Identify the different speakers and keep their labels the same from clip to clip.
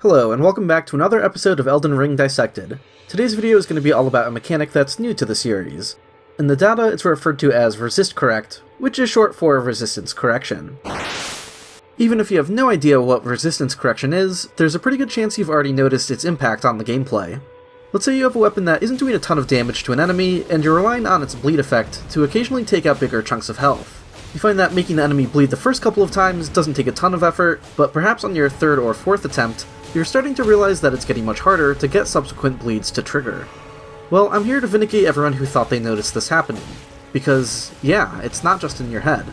Speaker 1: Hello, and welcome back to another episode of Elden Ring Dissected. Today's video is going to be all about a mechanic that's new to the series. In the data, it's referred to as resist correct, which is short for resistance correction. Even if you have no idea what resistance correction is, there's a pretty good chance you've already noticed its impact on the gameplay. Let's say you have a weapon that isn't doing a ton of damage to an enemy, and you're relying on its bleed effect to occasionally take out bigger chunks of health. You find that making the enemy bleed the first couple of times doesn't take a ton of effort, but perhaps on your third or fourth attempt, you're starting to realize that it's getting much harder to get subsequent bleeds to trigger. Well, I'm here to vindicate everyone who thought they noticed this happening. Because, yeah, it's not just in your head.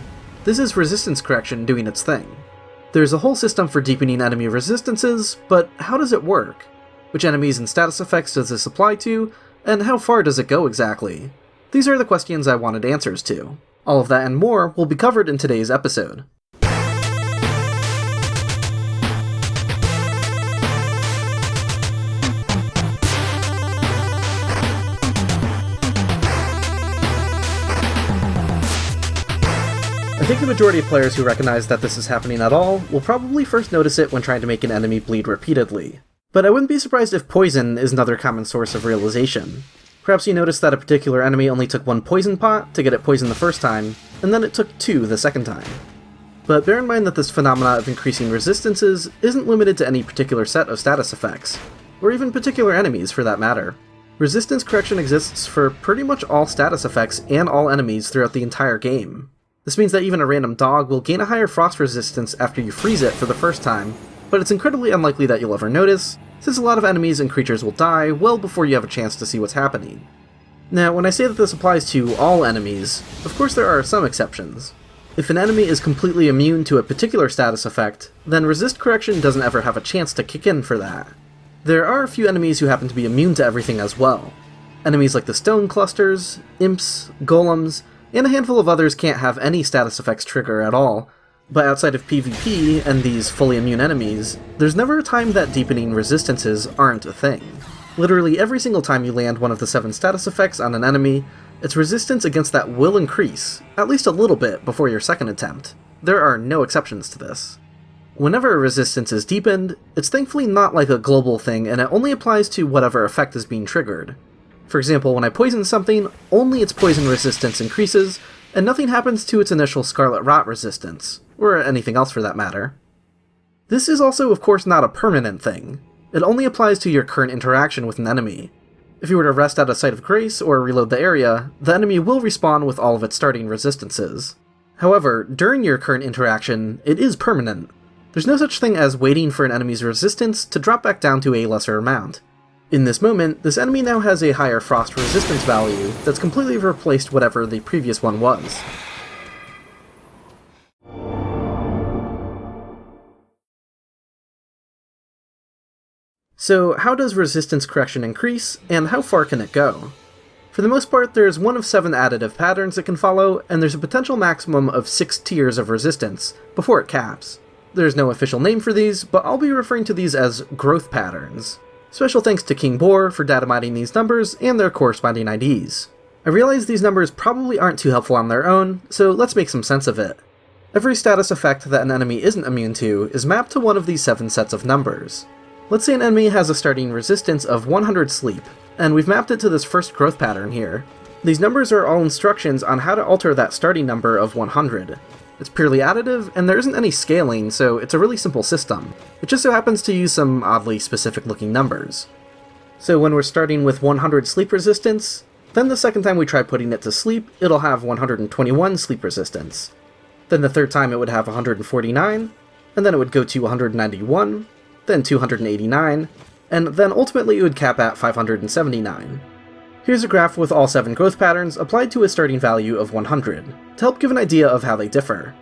Speaker 1: This is resistance correction doing its thing. There's a whole system for deepening enemy resistances, but how does it work? Which enemies and status effects does this apply to, and how far does it go exactly? These are the questions I wanted answers to. All of that and more will be covered in today's episode. I think the majority of players who recognize that this is happening at all will probably first notice it when trying to make an enemy bleed repeatedly. But I wouldn't be surprised if poison is another common source of realization. Perhaps you noticed that a particular enemy only took one poison pot to get it poisoned the first time, and then it took two the second time. But bear in mind that this phenomena of increasing resistances isn't limited to any particular set of status effects, or even particular enemies for that matter. Resistance correction exists for pretty much all status effects and all enemies throughout the entire game. This means that even a random dog will gain a higher frost resistance after you freeze it for the first time, but it's incredibly unlikely that you'll ever notice, since a lot of enemies and creatures will die well before you have a chance to see what's happening. Now, when I say that this applies to all enemies, of course there are some exceptions. If an enemy is completely immune to a particular status effect, then resist correction doesn't ever have a chance to kick in for that. There are a few enemies who happen to be immune to everything as well. Enemies like the stone clusters, imps, golems, and a handful of others can't have any status effects trigger at all, but outside of PvP and these fully immune enemies, there's never a time that deepening resistances aren't a thing. Literally every single time you land one of the 7 status effects on an enemy, its resistance against that will increase, at least a little bit before your second attempt. There are no exceptions to this. Whenever a resistance is deepened, it's thankfully not like a global thing and it only applies to whatever effect is being triggered. For example, when I poison something, only its poison resistance increases, and nothing happens to its initial scarlet rot resistance, or anything else for that matter. This is also, of course, not a permanent thing. It only applies to your current interaction with an enemy. If you were to rest at a site of grace or reload the area, the enemy will respawn with all of its starting resistances. However, during your current interaction, it is permanent. There's no such thing as waiting for an enemy's resistance to drop back down to a lesser amount. In this moment, this enemy now has a higher frost resistance value that's completely replaced whatever the previous one was. So how does resistance correction increase, and how far can it go? For the most part, there's one of 7 additive patterns it can follow, and there's a potential maximum of 6 tiers of resistance before it caps. There's no official name for these, but I'll be referring to these as growth patterns. Special thanks to King Boar for datamining these numbers and their corresponding IDs. I realize these numbers probably aren't too helpful on their own, so let's make some sense of it. Every status effect that an enemy isn't immune to is mapped to one of these 7 sets of numbers. Let's say an enemy has a starting resistance of 100 sleep, and we've mapped it to this first growth pattern here. These numbers are all instructions on how to alter that starting number of 100. It's purely additive, and there isn't any scaling, so it's a really simple system. It just so happens to use some oddly specific looking numbers. So when we're starting with 100 sleep resistance, then the second time we try putting it to sleep, it'll have 121 sleep resistance. Then the third time it would have 149, and then it would go to 191, then 289, and then ultimately it would cap at 579. Here's a graph with all 7 growth patterns applied to a starting value of 100, to help give an idea of how they differ.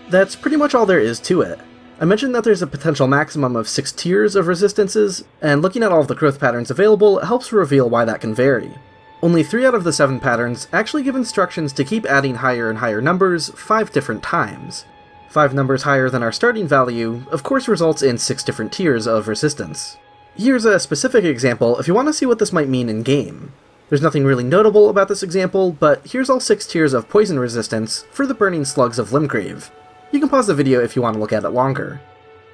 Speaker 1: That's pretty much all there is to it. I mentioned that there's a potential maximum of 6 tiers of resistances, and looking at all of the growth patterns available helps reveal why that can vary. Only 3 out of the 7 patterns actually give instructions to keep adding higher and higher numbers 5 different times. 5 numbers higher than our starting value, of course, results in 6 different tiers of resistance. Here's a specific example if you want to see what this might mean in-game. There's nothing really notable about this example, but here's all 6 tiers of poison resistance for the burning slugs of Limgrave. You can pause the video if you want to look at it longer.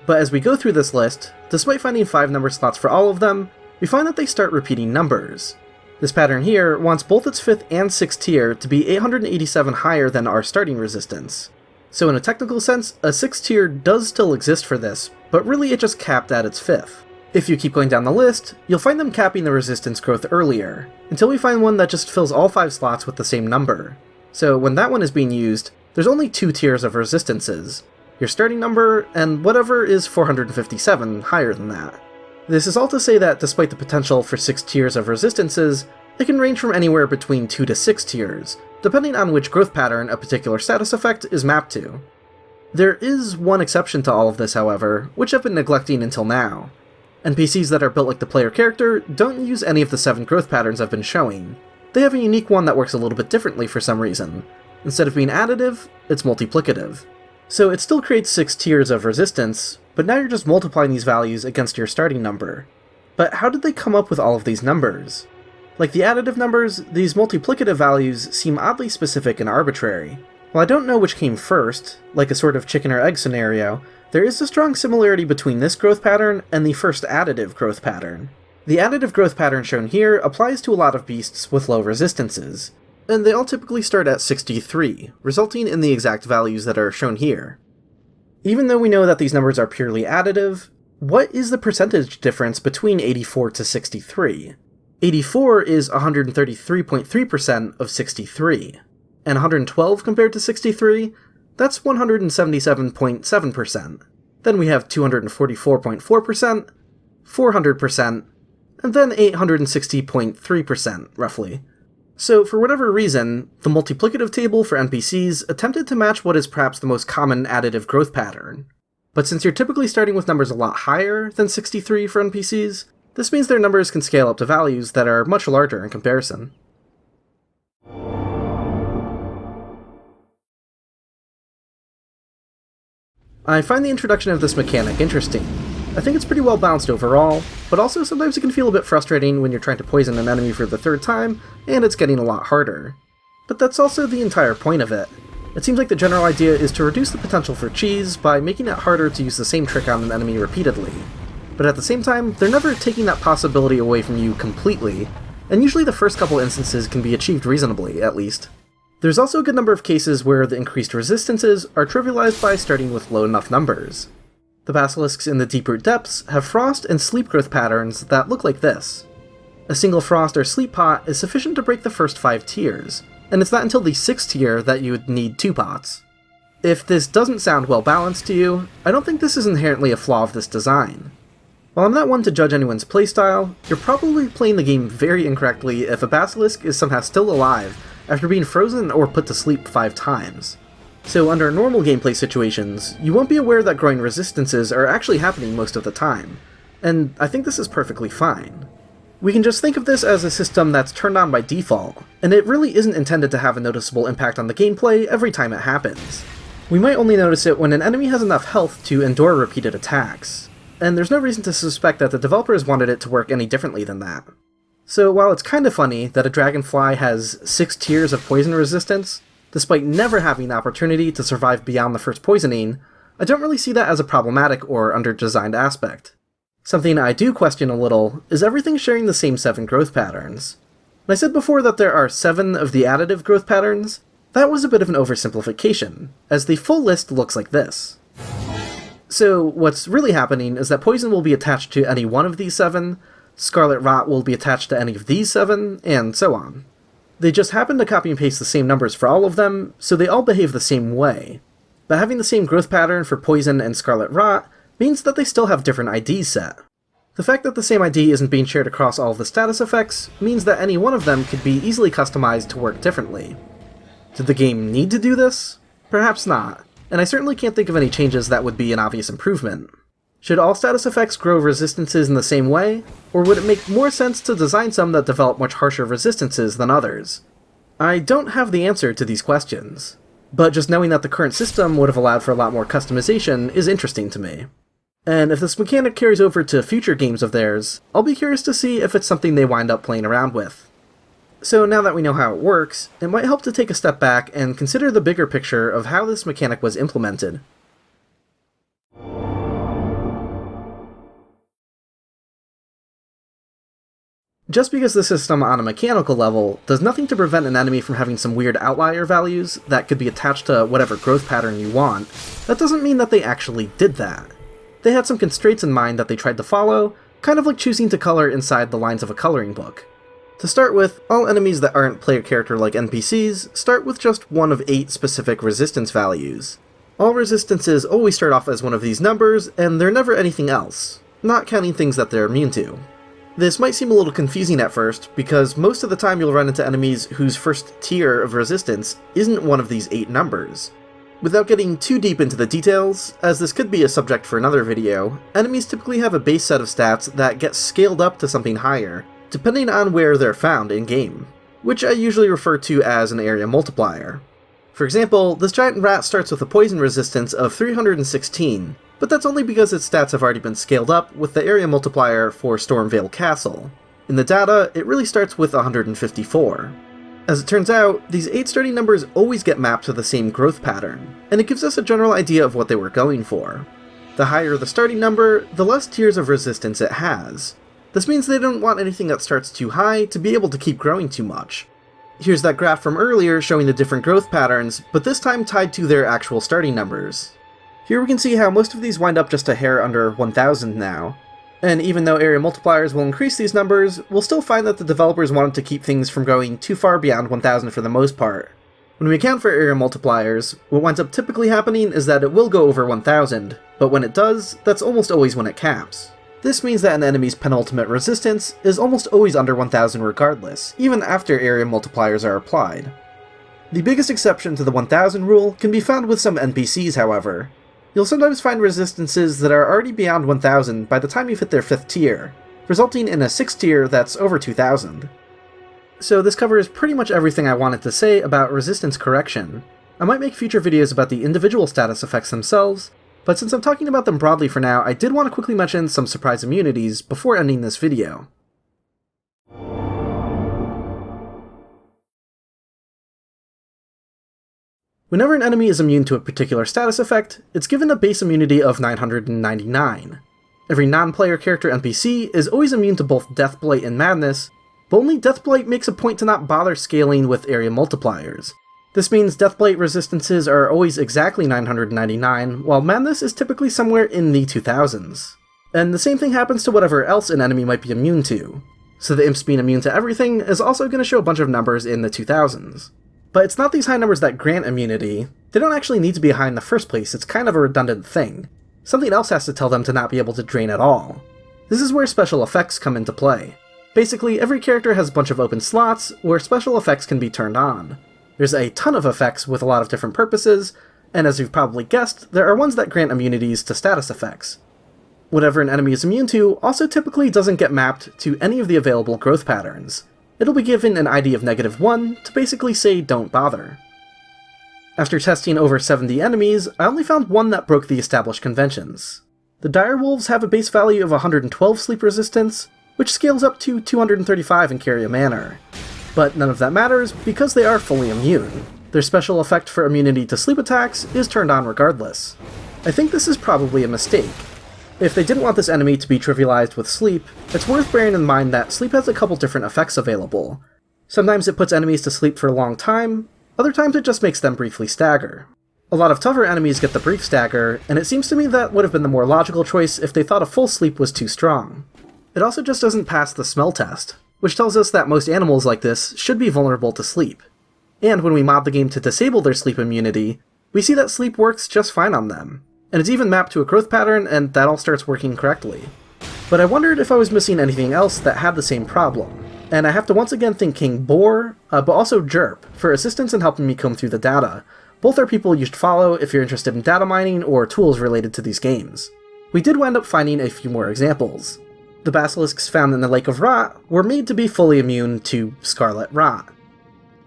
Speaker 1: But as we go through this list, despite finding 5 number slots for all of them, we find that they start repeating numbers. This pattern here wants both its 5th and 6th tier to be 887 higher than our starting resistance. So in a technical sense, a 6th tier does still exist for this, but really it just capped at its 5th. If you keep going down the list, you'll find them capping the resistance growth earlier, until we find one that just fills all 5 slots with the same number. So when that one is being used, there's only 2 tiers of resistances, your starting number and whatever is 457 higher than that. This is all to say that despite the potential for 6 tiers of resistances, it can range from anywhere between 2 to 6 tiers, depending on which growth pattern a particular status effect is mapped to. There is one exception to all of this, however, which I've been neglecting until now. NPCs that are built like the player character don't use any of the 7 growth patterns I've been showing. They have a unique one that works a little bit differently for some reason. Instead of being additive, it's multiplicative. So it still creates 6 tiers of resistance, but now you're just multiplying these values against your starting number. But how did they come up with all of these numbers? Like the additive numbers, these multiplicative values seem oddly specific and arbitrary. While I don't know which came first, like a sort of chicken or egg scenario, there is a strong similarity between this growth pattern and the first additive growth pattern. The additive growth pattern shown here applies to a lot of beasts with low resistances, and they all typically start at 63, resulting in the exact values that are shown here. Even though we know that these numbers are purely additive, what is the percentage difference between 84 to 63? 84 is 133.3% of 63, and 112 compared to 63, that's 177.7%. Then we have 244.4%, 400%, and then 860.3%, roughly. So for whatever reason, the multiplicative table for NPCs attempted to match what is perhaps the most common additive growth pattern. But since you're typically starting with numbers a lot higher than 63 for NPCs, this means their numbers can scale up to values that are much larger in comparison. I find the introduction of this mechanic interesting. I think it's pretty well balanced overall, but also sometimes it can feel a bit frustrating when you're trying to poison an enemy for the 3rd time, and it's getting a lot harder. But that's also the entire point of it. It seems like the general idea is to reduce the potential for cheese by making it harder to use the same trick on an enemy repeatedly. But at the same time, they're never taking that possibility away from you completely, and usually the first couple instances can be achieved reasonably, at least. There's also a good number of cases where the increased resistances are trivialized by starting with low enough numbers. The basilisks in the Deep-root Depths have frost and sleep growth patterns that look like this. A single frost or sleep pot is sufficient to break the first 5 tiers, and it's not until the 6th tier that you would need 2 pots. If this doesn't sound well balanced to you, I don't think this is inherently a flaw of this design. While I'm not one to judge anyone's playstyle, you're probably playing the game very incorrectly if a basilisk is somehow still alive after being frozen or put to sleep 5 times. So under normal gameplay situations, you won't be aware that growing resistances are actually happening most of the time, and I think this is perfectly fine. We can just think of this as a system that's turned on by default, and it really isn't intended to have a noticeable impact on the gameplay every time it happens. We might only notice it when an enemy has enough health to endure repeated attacks, and there's no reason to suspect that the developers wanted it to work any differently than that. So while it's kinda funny that a dragonfly has 6 tiers of poison resistance, despite never having the opportunity to survive beyond the first poisoning, I don't really see that as a problematic or under-designed aspect. Something I do question a little is everything sharing the same 7 growth patterns. When I said before that there are 7 of the additive growth patterns, that was a bit of an oversimplification, as the full list looks like this. So what's really happening is that poison will be attached to any one of these 7, scarlet rot will be attached to any of these 7, and so on. They just happen to copy and paste the same numbers for all of them, so they all behave the same way. But having the same growth pattern for poison and scarlet rot means that they still have different IDs set. The fact that the same ID isn't being shared across all of the status effects means that any one of them could be easily customized to work differently. Did the game need to do this? Perhaps not, and I certainly can't think of any changes that would be an obvious improvement. Should all status effects grow resistances in the same way, or would it make more sense to design some that develop much harsher resistances than others? I don't have the answer to these questions, but just knowing that the current system would have allowed for a lot more customization is interesting to me. And if this mechanic carries over to future games of theirs, I'll be curious to see if it's something they wind up playing around with. So now that we know how it works, it might help to take a step back and consider the bigger picture of how this mechanic was implemented. Just because the system on a mechanical level does nothing to prevent an enemy from having some weird outlier values that could be attached to whatever growth pattern you want, that doesn't mean that they actually did that. They had some constraints in mind that they tried to follow, kind of like choosing to color inside the lines of a coloring book. To start with, all enemies that aren't player character like NPCs start with just one of 8 specific resistance values. All resistances always start off as one of these numbers, and they're never anything else, not counting things that they're immune to. This might seem a little confusing at first, because most of the time you'll run into enemies whose first tier of resistance isn't one of these 8 numbers. Without getting too deep into the details, as this could be a subject for another video, enemies typically have a base set of stats that get scaled up to something higher, depending on where they're found in-game, which I usually refer to as an area multiplier. For example, this giant rat starts with a poison resistance of 316, but that's only because its stats have already been scaled up with the area multiplier for Stormvale Castle. In the data, it really starts with 154. As it turns out, these 8 starting numbers always get mapped to the same growth pattern, and it gives us a general idea of what they were going for. The higher the starting number, the less tiers of resistance it has. This means they don't want anything that starts too high to be able to keep growing too much. Here's that graph from earlier showing the different growth patterns, but this time tied to their actual starting numbers. Here we can see how most of these wind up just a hair under 1000 now. And even though area multipliers will increase these numbers, we'll still find that the developers wanted to keep things from going too far beyond 1000 for the most part. When we account for area multipliers, what winds up typically happening is that it will go over 1000, but when it does, that's almost always when it caps. This means that an enemy's penultimate resistance is almost always under 1000 regardless, even after area multipliers are applied. The biggest exception to the 1000 rule can be found with some NPCs, however. You'll sometimes find resistances that are already beyond 1000 by the time you've hit their 5th tier, resulting in a 6th tier that's over 2000. So this covers pretty much everything I wanted to say about resistance correction. I might make future videos about the individual status effects themselves, but since I'm talking about them broadly for now, I did want to quickly mention some surprise immunities before ending this video. Whenever an enemy is immune to a particular status effect, it's given a base immunity of 999. Every non-player character NPC is always immune to both Deathblight and Madness, but only Deathblight makes a point to not bother scaling with area multipliers. This means Deathblight resistances are always exactly 999, while Madness is typically somewhere in the 2000s. And the same thing happens to whatever else an enemy might be immune to. So the imps being immune to everything is also going to show a bunch of numbers in the 2000s. But it's not these high numbers that grant immunity. They don't actually need to be high in the first place, it's kind of a redundant thing. Something else has to tell them to not be able to drain at all. This is where special effects come into play. Basically, every character has a bunch of open slots where special effects can be turned on. There's a ton of effects with a lot of different purposes, and as you've probably guessed, there are ones that grant immunities to status effects. Whatever an enemy is immune to also typically doesn't get mapped to any of the available growth patterns. It'll be given an ID of -1 to basically say don't bother. After testing over 70 enemies, I only found one that broke the established conventions. The direwolves have a base value of 112 sleep resistance, which scales up to 235 in Carrier Manor. But none of that matters because they are fully immune. Their special effect for immunity to sleep attacks is turned on regardless. I think this is probably a mistake. If they didn't want this enemy to be trivialized with sleep, it's worth bearing in mind that sleep has a couple different effects available. Sometimes it puts enemies to sleep for a long time, other times it just makes them briefly stagger. A lot of tougher enemies get the brief stagger, and it seems to me that would have been the more logical choice if they thought a full sleep was too strong. It also just doesn't pass the smell test, which tells us that most animals like this should be vulnerable to sleep. And when we mod the game to disable their sleep immunity, we see that sleep works just fine on them. And it's even mapped to a growth pattern, and that all starts working correctly. But I wondered if I was missing anything else that had the same problem. And I have to once again thank King Boar, but also Jerp, for assistance in helping me comb through the data. Both are people you should follow if you're interested in data mining or tools related to these games. We did wind up finding a few more examples. The basilisks found in the Lake of Rot were made to be fully immune to Scarlet Rot.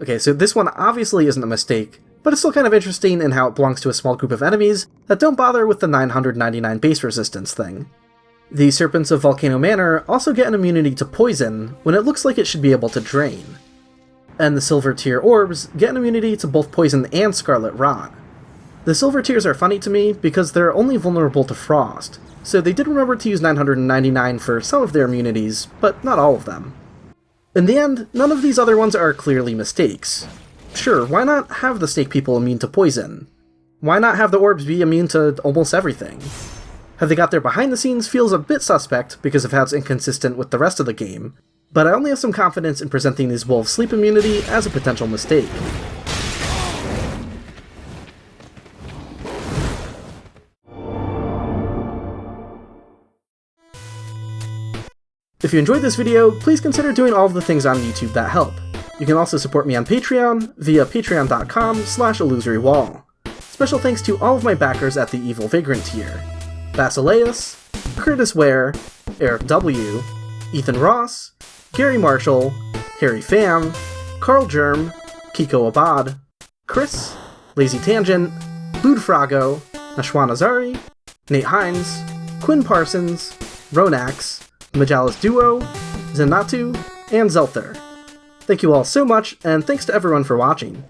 Speaker 1: Okay, so this one obviously isn't a mistake, but it's still kind of interesting in how it belongs to a small group of enemies that don't bother with the 999 base resistance thing. The Serpents of Volcano Manor also get an immunity to poison when it looks like it should be able to drain. And the Silver Tier Orbs get an immunity to both poison and Scarlet Rot. The Silver Tiers are funny to me because they're only vulnerable to Frost, so they did remember to use 999 for some of their immunities, but not all of them. In the end, none of these other ones are clearly mistakes. Sure, why not have the snake people immune to poison? Why not have the orbs be immune to almost everything? How they got there behind the scenes feels a bit suspect because of how it's inconsistent with the rest of the game, but I only have some confidence in presenting these wolves' sleep immunity as a potential mistake. If you enjoyed this video, please consider doing all of the things on YouTube that help. You can also support me on Patreon via patreon.com/illusorywall. Special thanks to all of my backers at the Evil Vagrant tier: Basileus, Curtis Ware, Eric W., Ethan Ross, Gary Marshall, Harry Pham, Carl Germ, Kiko Abad, Chris, Lazy Tangent, Lude Frago, Nashwan Azari, Nate Hines, Quinn Parsons, Ronax, Majalis Duo, Zenatu, and Zelther. Thank you all so much, and thanks to everyone for watching.